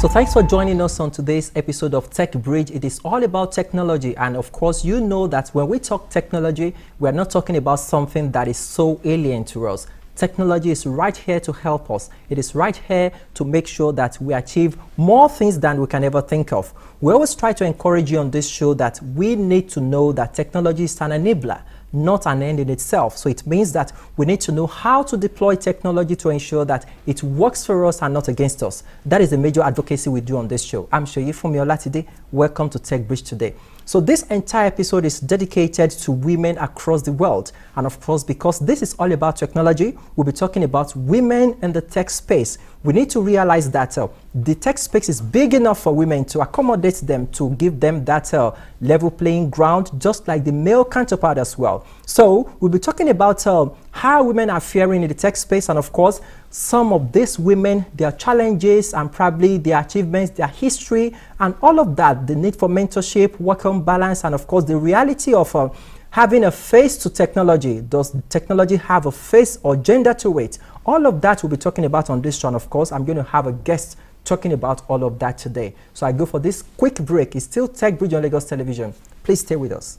So thanks for joining us on today's episode of Techbridge. It is all about technology, and of course you know that when we talk technology, we are not talking about something that is so alien to us. Technology is right here to help us. It is right here to make sure that we achieve more things than we can ever think of. We always try to encourage you on this show that we need to know that technology is an enabler, not an end in itself. So it means that we need to know how to deploy technology to ensure that it works for us and not against us. That is the major advocacy we do on this show. I'm Shoyifumi Olatide. Welcome to Techbridge today. So this entire episode is dedicated to women across the world. And of course, because this is all about technology, we'll be talking about women in the tech space. We need to realize that the tech space is big enough for women to accommodate them, to give them that level playing ground, just like the male counterpart as well. So we'll be talking about how women are faring in the tech space, and of course, some of these women, their challenges and probably their achievements, their history, and all of that, the need for mentorship, work-on balance, and of course, the reality of having a face to technology. Does technology have a face or gender to it? All of that we'll be talking about on this show, and of course, I'm going to have a guest talking about all of that today. So I go for this quick break. It's still Techbridge on Lagos Television. Please stay with us.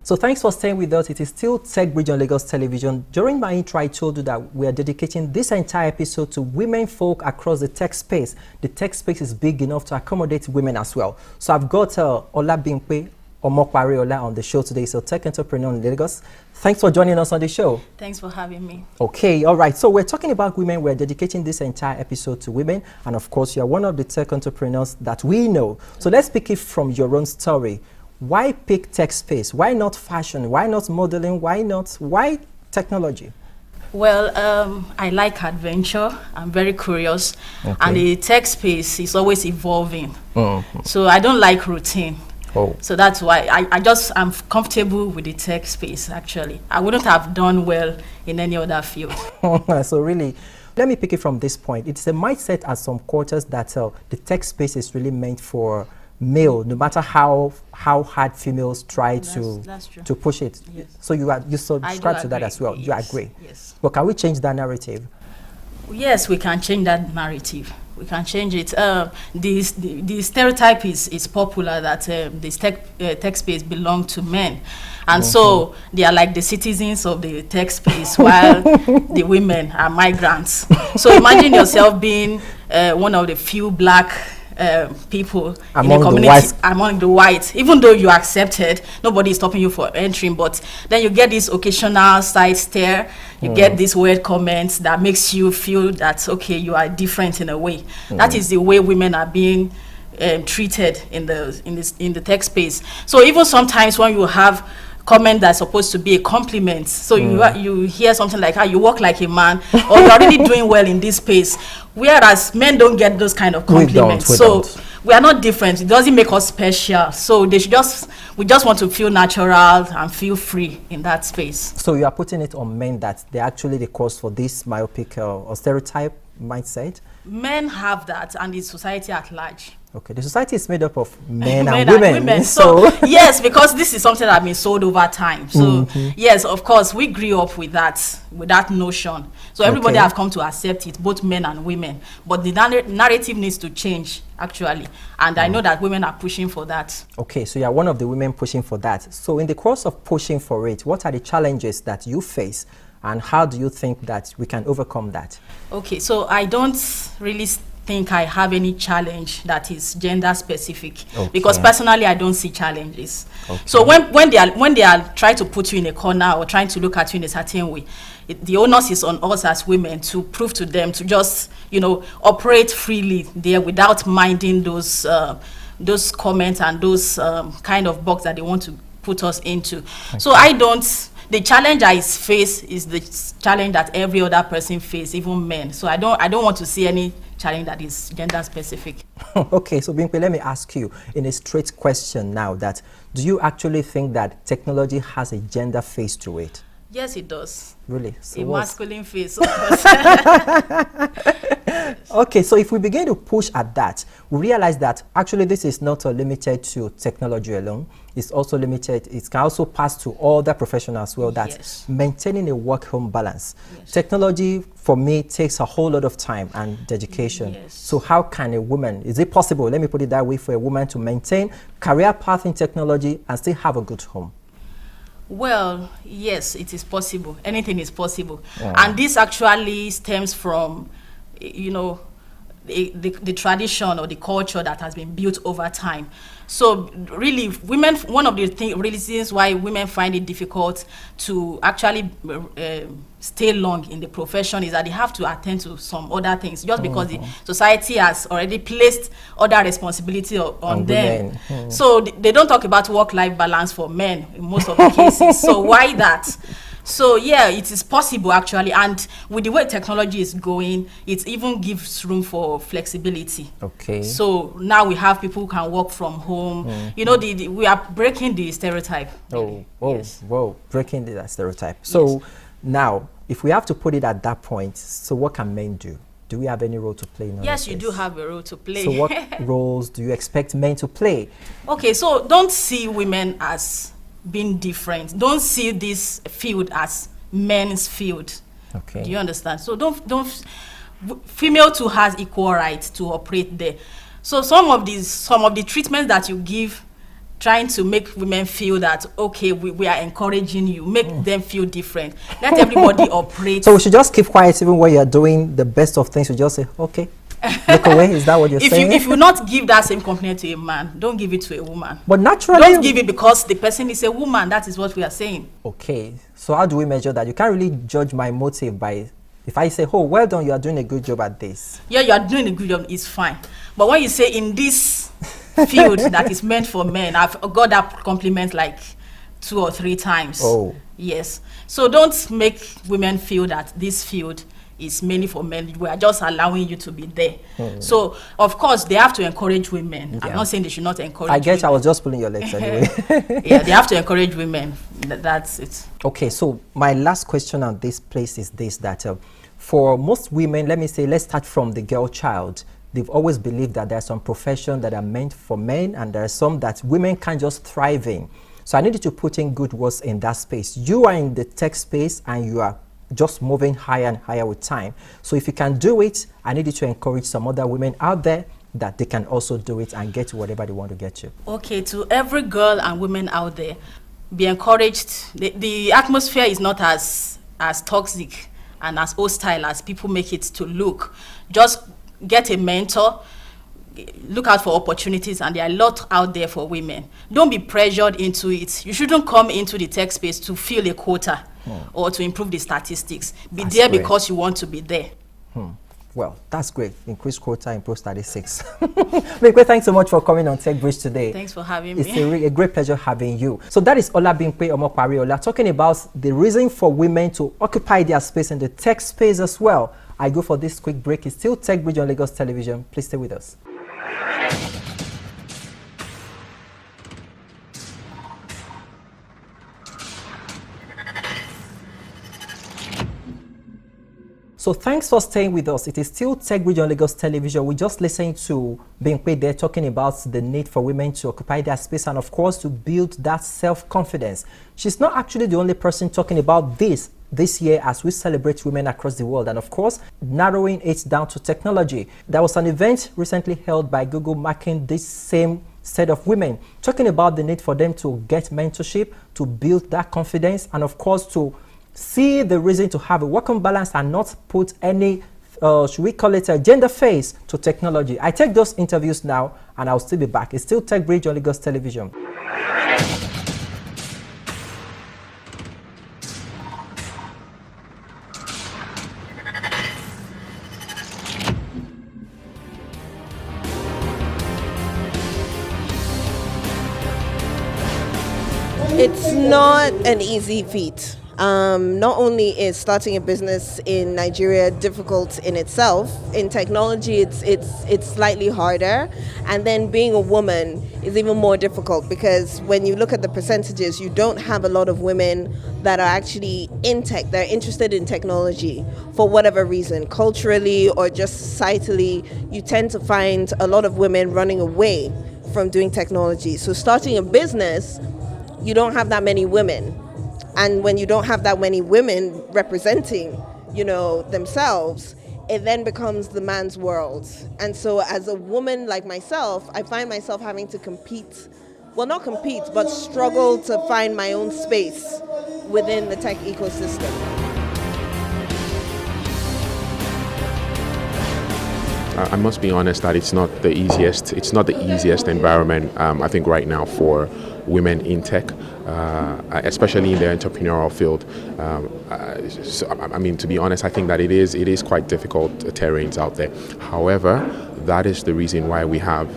So thanks for staying with us. It is still Techbridge on Lagos Television. During my intro, I told you that we are dedicating this entire episode to women folk across the tech space. The tech space is big enough to accommodate women as well. So I've got Olabimpe Omopariola on the show today. So tech entrepreneur in Lagos. Thanks for joining us on the show. Thanks for having me. Okay, all right. So we're talking about women. We're dedicating this entire episode to women. And of course, you're one of the tech entrepreneurs that we know. So let's pick it from your own story. Why pick tech space? Why not fashion? Why not modeling? Why technology? Well, I like adventure. I'm very curious. Okay. And the tech space is always evolving. So I don't like routine. So that's why I'm comfortable with the tech space, actually. I wouldn't have done well in any other field. So really, let me pick it from this point. It's a mindset at some quarters that the tech space is really meant for male, no matter how hard females try to push it. Yes. So you subscribe to that as well. Yes. You agree? Yes. But can we change that narrative? Yes, we can change that narrative. We can change it. The stereotype is popular that this tech space belong to men, and so they are like the citizens of the tech space, while the women are migrants. So imagine yourself being one of the few black people in a community among the whites. Even though you are accepted, nobody is stopping you for entering, but then you get this occasional side stare, you get these weird comments that makes you feel that okay, you are different in a way. That is the way women are being treated in the tech space. So even sometimes when you have comment that's supposed to be a compliment, so you hear something like, "How you walk like a man," or "You're already doing well in this space," whereas men don't get those kind of compliments. We are not different. It doesn't make us special. So we just want to feel natural and feel free in that space. So you are putting it on men that they're actually the cause for this myopic or stereotype mindset? Men have that, and the society at large. Okay, the society is made up of men and women. So yes, because this is something that's been sold over time. So yes, of course, we grew up with that notion. So everybody have come to accept it, both men and women. But the narrative needs to change, actually. And I know that women are pushing for that. Okay, so you're one of the women pushing for that. So in the course of pushing for it, what are the challenges that you face? And how do you think that we can overcome that? Okay, so I don't really think I have any challenge that is gender specific, because personally I don't see challenges. So when they are trying to put you in a corner or trying to look at you in a certain way, the onus is on us as women to prove to them to just operate freely there without minding those comments and those kind of box that they want to put us into. So the challenge I face is the challenge that every other person faces, even men. So I don't want to see any challenge that is gender specific. Okay, so Bimpe, let me ask you in a straight question now, that do you actually think that technology has a gender face to it? Yes, it does. Really? So a masculine face, of course. Okay, so if we begin to push at that, we realize that actually this is not limited to technology alone. It's also limited, it can also pass to other professionals as well, that Yes. maintaining a work-home balance. Yes. Technology, for me, takes a whole lot of time and dedication. Yes. So how can a woman, is it possible, let me put it that way, for a woman to maintain career path in technology and still have a good home? Well, yes, it is possible. Anything is possible. Yeah. And this actually stems from, you know, the tradition or the culture that has been built over time. So really, women, one of the reasons why women find it difficult to actually stay long in the profession is that they have to attend to some other things, just because the society has already placed other responsibility on them. So they don't talk about work-life balance for men in most of the cases. So why that? So yeah, it is possible actually, and with the way technology is going, it even gives room for flexibility. Okay. So now we have people who can work from home. You know, we are breaking the stereotype. Oh, Yes. whoa, breaking that stereotype. So Yes. now, if we have to put it at that point, so what can men do? Do we have any role to play in all Yes, of you this? do have a role to play. So what roles do you expect men to play? Okay, so don't see women as being different. Don't see this field as men's field. Okay. Do you understand? So female too has equal rights to operate there. So some of the treatments that you give, trying to make women feel that, okay, we are encouraging you, make them feel different. Let everybody operate. So we should just keep quiet even when you are doing the best of things. You just say, okay, look away. Is that what you're saying? If you not give that same compliment to a man, don't give it to a woman. But naturally, Don't give it because the person is a woman. That is what we are saying. okay. So how do we measure that? You can't really judge my motive by, if I say, oh, well done, you are doing a good job at this. Yeah, you are doing a good job, it's fine. But when you say in this field that is meant for men, I've got that compliment like 2 or 3 times. Oh. Yes. So don't make women feel that this field is mainly for men. We are just allowing you to be there. So, of course, they have to encourage women. I'm not saying they should not encourage I guess women. I was just pulling your legs anyway. Yeah, they have to encourage women. That's it. Okay, so my last question on this place is this, that for most women, let me say, let's start from the girl child. They've always believed that there are some professions that are meant for men and there are some that women can't just thrive in. So I need you to put in good words in that space. You are in the tech space and you are just moving higher and higher with time. So if you can do it, I need you to encourage some other women out there that they can also do it and get to whatever they want to get to. Okay, to every girl and women out there, be encouraged. The atmosphere is not as toxic and as hostile as people make it to look. Just get a mentor, look out for opportunities, and there are a lot out there for women. Don't be pressured into it. You shouldn't come into the tech space to fill a quota or to improve the statistics. Be That's there great. because you want to be there. Well, that's great. Increase quota, improve statistics. Bimpe, thanks so much for coming on TechBridge today. Thanks for having It's me. a great pleasure having you. So that is Olabimpe Omopariola talking about the reason for women to occupy their space in the tech space as well. I go for this quick break. It's still TechBridge on Lagos Television. Please stay with us. So thanks for staying with us. It is still Techbridge on Lagos Television. We just listened to Bimpe there talking about the need for women to occupy their space and of course to build that self-confidence. She's not actually the only person talking about this year as we celebrate women across the world and of course narrowing it down to technology. There was an event recently held by Google marking this same set of women, talking about the need for them to get mentorship, to build that confidence and of course to see the reason to have a work-on balance and not put any, should we call it a gender face to technology. I take those interviews now and I'll still be back. It's still TechBridge on Lagos Television. It's not an easy feat. Not only is starting a business in Nigeria difficult in itself, in technology it's slightly harder, and then being a woman is even more difficult because when you look at the percentages, you don't have a lot of women that are actually in tech. They're interested in technology for whatever reason, culturally or just societally. You tend to find a lot of women running away from doing technology. So starting a business, you don't have that many women. And when you don't have that many women representing, themselves, it then becomes the man's world. And so as a woman like myself, I find myself having to compete, well, not compete, but struggle to find my own space within the tech ecosystem. I must be honest that it's not the easiest. It's not the easiest environment. I think right now for women in tech, especially in the entrepreneurial field. To be honest, I think that it is quite difficult terrains out there. However, that is the reason why we have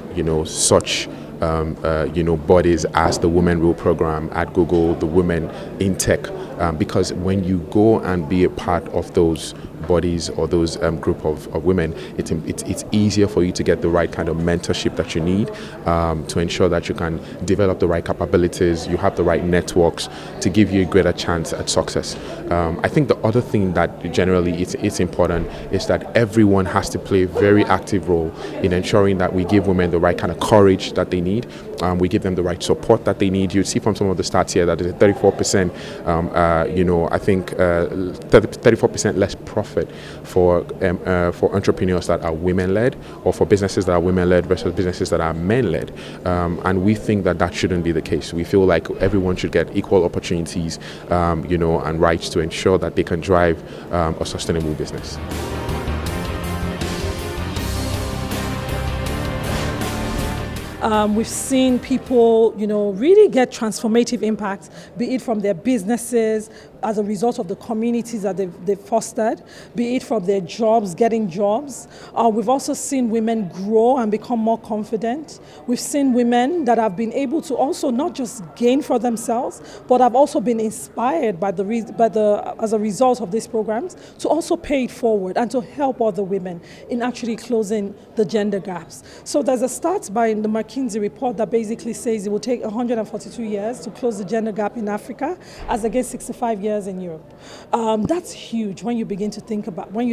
such bodies as the Women Rule Program at Google, the Women in Tech, because when you go and be a part of those bodies or those group of women, it's easier for you to get the right kind of mentorship that you need to ensure that you can develop the right capabilities, you have the right networks to give you a greater chance at success. I think the other thing that generally it's important is that everyone has to play a very active role in ensuring that we give women the right kind of courage that they need. We give them the right support that they need. You see from some of the stats here that there's 34%, I think 34% less profit for entrepreneurs that are women-led, or for businesses that are women-led versus businesses that are men-led. And we think that shouldn't be the case. We feel like everyone should get equal opportunities, and rights to ensure that they can drive a sustainable business. We've seen people, really get transformative impacts, be it from their businesses as a result of the communities that they've fostered, be it from their jobs, getting jobs. We've also seen women grow and become more confident. We've seen women that have been able to also not just gain for themselves, but have also been inspired as a result of these programs to also pay it forward and to help other women in actually closing the gender gaps. So there's a stat by the McKinsey report that basically says it will take 142 years to close the gender gap in Africa, as against 65 years in Europe. That's huge when you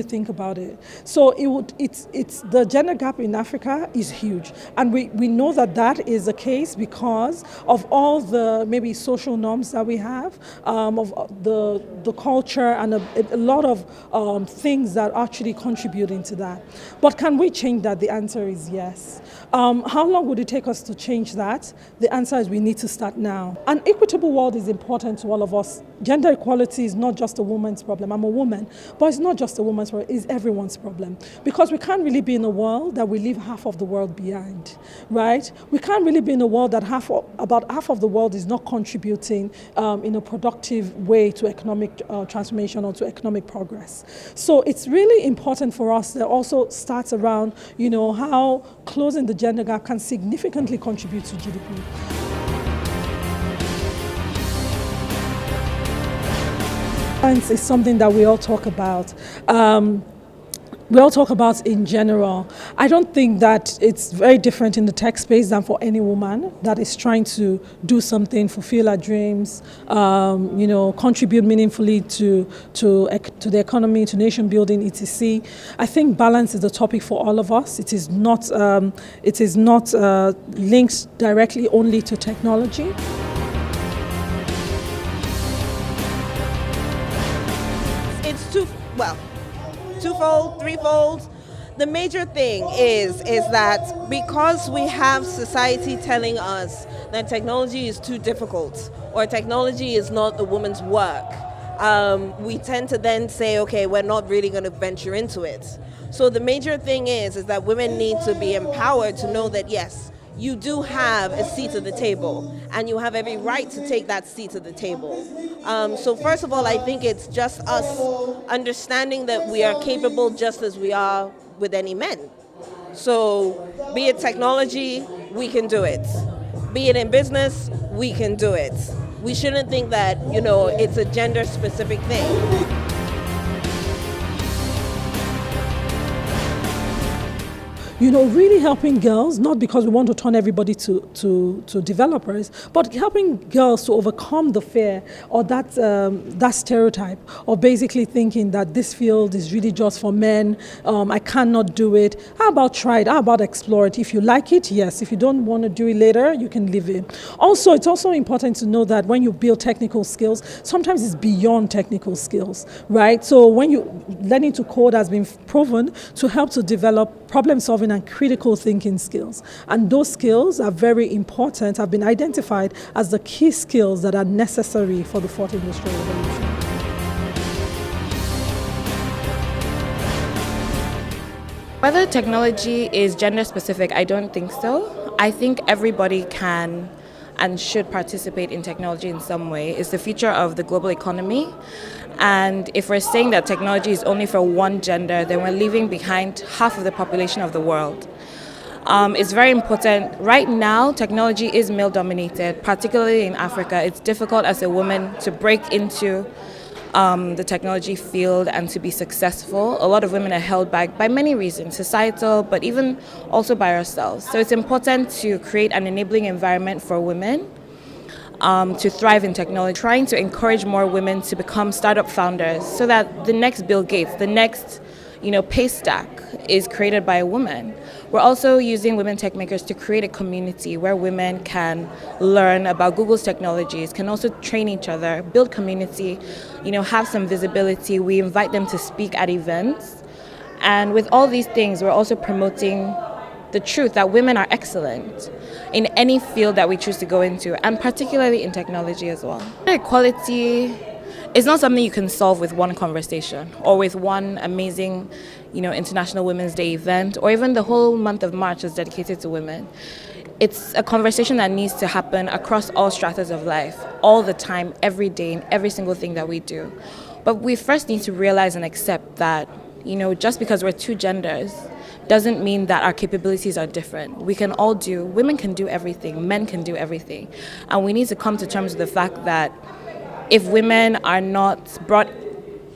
think about it. So it's the gender gap in Africa is huge, and we know that is the case because of all the maybe social norms that we have, of the culture, and a lot of things that actually contribute into that. But can we change that? The answer is yes. How long would it take us to change that? The answer is we need to start now. An equitable world is important to all of us. Gender equality is not just a woman's problem. I'm a woman, but it's not just a woman's problem, it's everyone's problem. Because we can't really be in a world that we leave half of the world behind, right? We can't really be in a world that about half of the world is not contributing in a productive way to economic transformation or to economic progress. So it's really important for us that also starts around, how closing the gender gap can significantly contribute to GDP. Is something that we all talk about. We all talk about in general. I don't think that it's very different in the tech space than for any woman that is trying to do something, fulfill her dreams, contribute meaningfully to the economy, to nation building, etc. I think balance is the topic for all of us. It is not linked directly only to technology. Twofold, threefold. The major thing is that because we have society telling us that technology is too difficult or technology is not the woman's work, we tend to then say, okay, we're not really going to venture into it. So the major thing is that women need to be empowered to know that, yes, you do have a seat at the table and you have every right to take that seat at the table. So first of all, I think it's just us understanding that we are capable just as we are with any men. So be it technology, we can do it. Be it in business, we can do it. we shouldn't think that, it's a gender specific thing. Really helping girls, not because we want to turn everybody to developers, but helping girls to overcome the fear or that stereotype of basically thinking that this field is really just for men, I cannot do it. How about try it? How about explore it? If you like it, yes. If you don't want to do it later, you can leave it. Also, it's also important to know that when you build technical skills, sometimes it's beyond technical skills, right? So learning to code has been proven to help to develop problem solving and critical thinking skills. And those skills are very important, have been identified as the key skills that are necessary for the fourth industrial revolution. Whether technology is gender specific, I don't think so. I think everybody can and should participate in technology in some way. It's the future of the global economy. And if we're saying that technology is only for one gender, then we're leaving behind half of the population of the world. It's very important. Right now, technology is male-dominated, particularly in Africa. It's difficult as a woman to break into the technology field and to be successful. A lot of women are held back by many reasons, societal, but even also by ourselves. So it's important to create an enabling environment for women to thrive in technology, trying to encourage more women to become startup founders so that the next Bill Gates, the next pay stack is created by a woman. We're also using women tech makers to create a community where women can learn about Google's technologies, can also train each other, build community, have some visibility. We invite them to speak at events. And with all these things, we're also promoting the truth that women are excellent in any field that we choose to go into, and particularly in technology as well. Equality is not something you can solve with one conversation or with one amazing, International Women's Day event, or even the whole month of March is dedicated to women. It's a conversation that needs to happen across all stratas of life, all the time, every day, in every single thing that we do. But we first need to realize and accept that, just because we're two genders doesn't mean that our capabilities are different. Women can do everything, men can do everything. And we need to come to terms with the fact that if women are not brought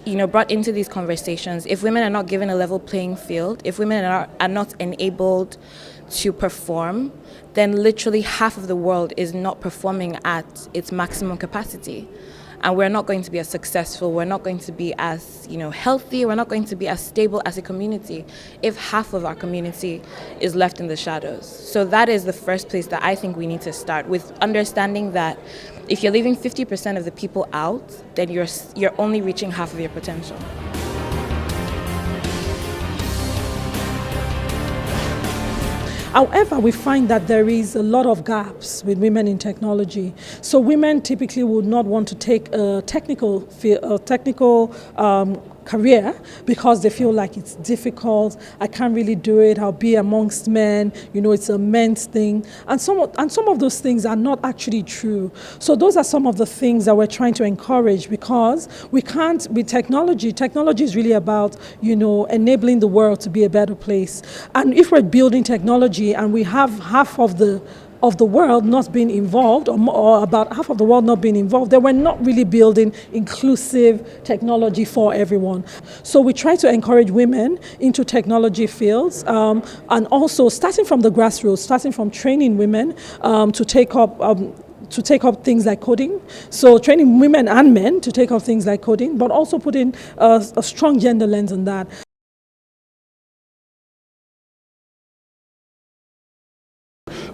into these conversations, if women are not given a level playing field, if women are not enabled to perform, then literally half of the world is not performing at its maximum capacity. And we're not going to be as successful, we're not going to be as healthy, we're not going to be as stable as a community if half of our community is left in the shadows. So that is the first place that I think we need to start, with understanding that if you're leaving 50% of the people out, then you're only reaching half of your potential. However, we find that there is a lot of gaps with women in technology. So women typically would not want to take a technical career because they feel like it's difficult. I can't really do it. I'll be amongst men. It's a men's thing. And some of those things are not actually true. So those are some of the things that we're trying to encourage, because we can't, with technology is really about, enabling the world to be a better place. And if we're building technology and we have half of the world not being involved, or about half of the world not being involved, then we're not really building inclusive technology for everyone. So we try to encourage women into technology fields, and also starting from the grassroots, starting from training women to take up things like coding. So training women and men to take up things like coding, but also putting a strong gender lens on that.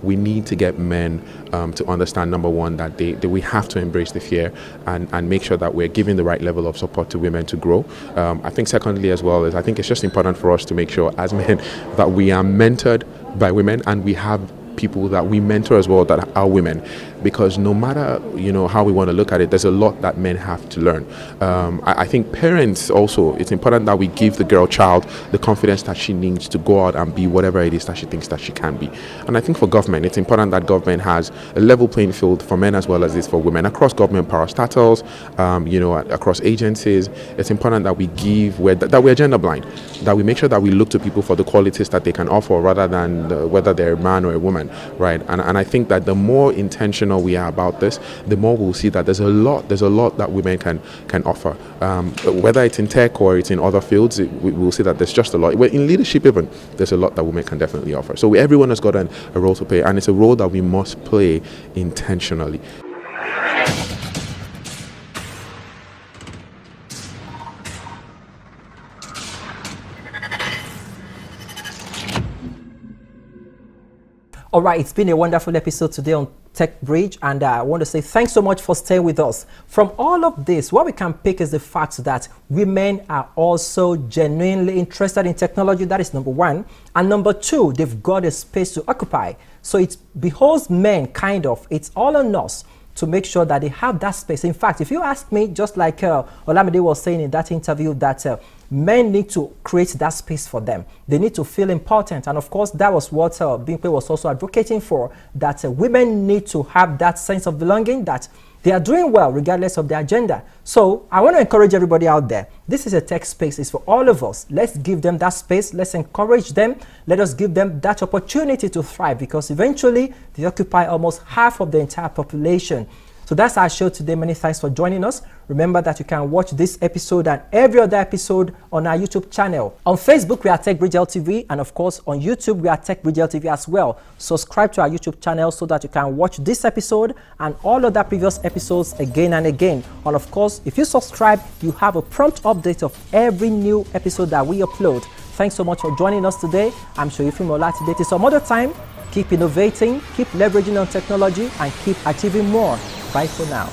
We need to get men to understand, number one, that we have to embrace the fear and make sure that we're giving the right level of support to women to grow. I think secondly as well, I think it's just important for us to make sure as men that we are mentored by women, and we have people that we mentor as well that are women, because no matter how we want to look at it, there's a lot that men have to learn. I think parents also, it's important that we give the child the confidence that she needs to go out and be whatever it is that she thinks that she can be. And I think for government, it's important that government has a level playing field for men as well as it is for women across government parastatals, across agencies. It's important that we that we're gender blind, that we make sure that we look to people for the qualities that they can offer rather than whether they're a man or a woman, right? And I think that the more intentional intentional we are about this, the more we'll see that there's a lot that women can offer. Whether it's in tech or it's in other fields, we'll see that there's just a lot. In leadership even, there's a lot that women can definitely offer. So everyone has got a role to play, and it's a role that we must play intentionally. All right, it's been a wonderful episode today on Techbridge, and I want to say thanks so much for staying with us. From all of this, what we can pick is the fact that women are also genuinely interested in technology. That is number one. And number two, they've got a space to occupy. So it behoves men, it's all on us to make sure that they have that space. In fact, if you ask me, just like Olamide was saying in that interview, that men need to create that space for them. They need to feel important. And of course, that was what Bimpe was also advocating for, that women need to have that sense of belonging, that they are doing well regardless of their agenda. So I want to encourage everybody out there. This is a tech space. It's for all of us. Let's give them that space. Let's encourage them. Let us give them that opportunity to thrive, because eventually they occupy almost half of the entire population. So that's our show today. Many thanks for joining us. Remember that you can watch this episode and every other episode on our YouTube channel. On Facebook, we are Techbridge LTV, and of course on YouTube, we are Techbridge LTV as well. Subscribe to our YouTube channel so that you can watch this episode and all other previous episodes again and again. And of course, if you subscribe, you have a prompt update of every new episode that we upload. Thanks so much for joining us today. I'm Shoyifim Olatide. Till some other time, keep innovating, keep leveraging on technology, and keep achieving more. Bye for now.